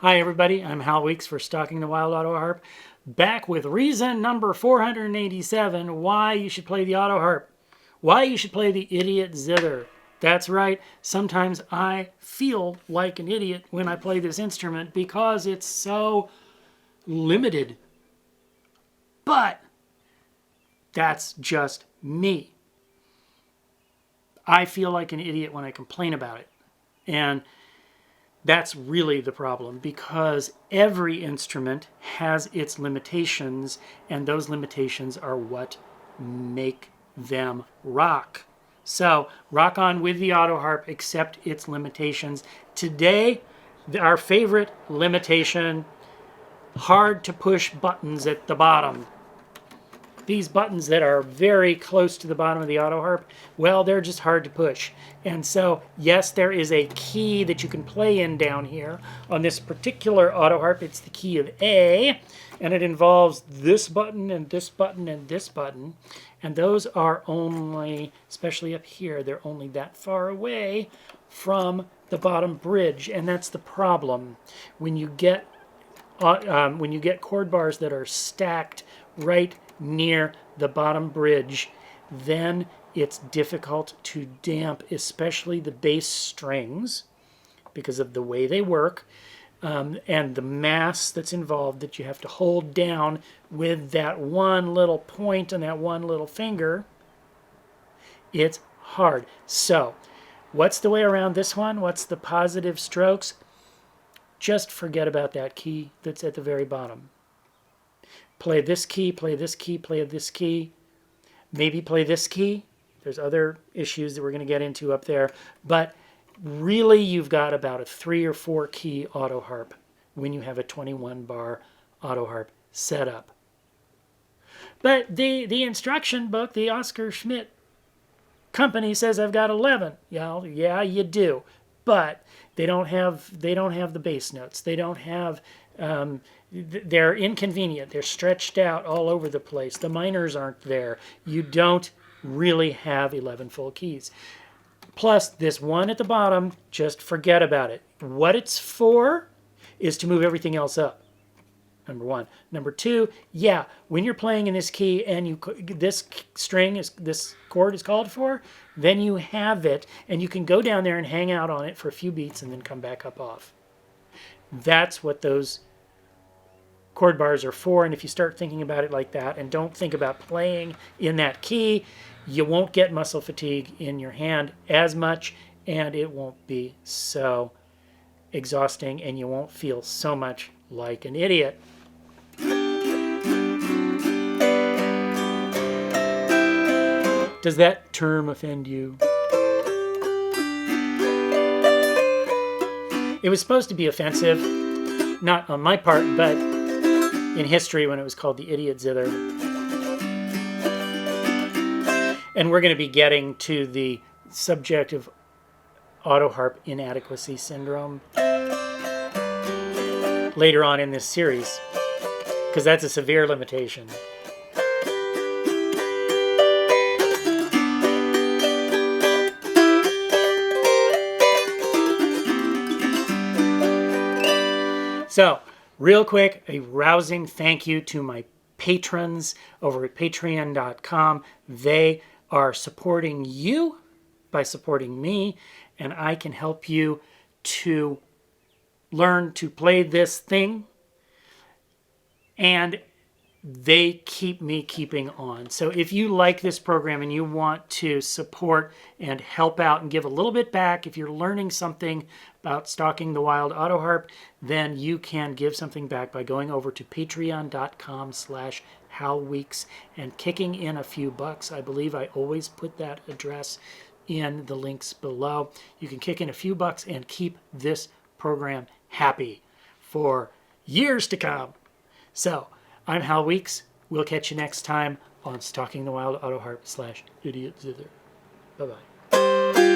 Hi everybody, I'm Hal Weeks for Stalking the Wild Autoharp, back with reason number 487, why you should play the Autoharp. Why you should play the idiot Zither. That's right, sometimes I feel like an idiot when I play this instrument because it's so limited. But that's just me. I feel like an idiot when I complain about it. And that's really the problem, because every instrument has its limitations, and those limitations are what make them rock. So rock on with the Autoharp, accept its limitations. Today, our favorite limitation: hard to push buttons at the bottom. These buttons that are very close to the bottom of the Autoharp, well, they're just hard to push. And so, yes, there is a key that you can play in down here. On this particular Autoharp, it's the key of A, and it involves this button and this button and this button. And those are only, especially up here, they're only that far away from the bottom bridge. And that's the problem. When you get chord bars that are stacked right near the bottom bridge, then it's difficult to damp, especially the bass strings, because of the way they work, and the mass that's involved that you have to hold down with that one little point and that one little finger. It's hard. So, what's the way around this one? What's the positive strokes? Just forget about that key that's at the very bottom. Play this key, play this key, play this key. Maybe play this key. There's other issues that we're going to get into up there. But really, you've got about a 3 or 4 key Autoharp when you have a 21 bar Autoharp setup. But the instruction book, the Oscar Schmidt company, says I've got 11. Yeah, you do. But they don't have the bass notes. They don't have, they're inconvenient. They're stretched out all over the place. The minors aren't there. You don't really have 11 full keys. Plus, this one at the bottom, just forget about it. What it's for is to move everything else up. Number one. Number two, yeah, when you're playing in this key and this chord is called for, then you have it, and you can go down there and hang out on it for a few beats and then come back up off. That's what those chord bars are for, and if you start thinking about it like that and don't think about playing in that key, you won't get muscle fatigue in your hand as much, and it won't be so exhausting, and you won't feel so much like an idiot. Does that term offend you? It was supposed to be offensive, not on my part, but in history when it was called the idiot Zither. And we're going to be getting to the subject of Autoharp inadequacy syndrome later on in this series, because that's a severe limitation. So, real quick, a rousing thank you to my patrons over at patreon.com. They are supporting you by supporting me, and I can help you to learn to play this thing, and they keep me keeping on. So if you like this program and you want to support and help out and give a little bit back, if you're learning something about Stalking the Wild Autoharp, then you can give something back by going over to patreon.com/HalWeeks and kicking in a few bucks. I believe I always put that address in the links below. You can kick in a few bucks and keep this program happy for years to come. So, I'm Hal Weeks. We'll catch you next time on Stalking the Wild Autoharp /Idiot Zither. Bye-bye.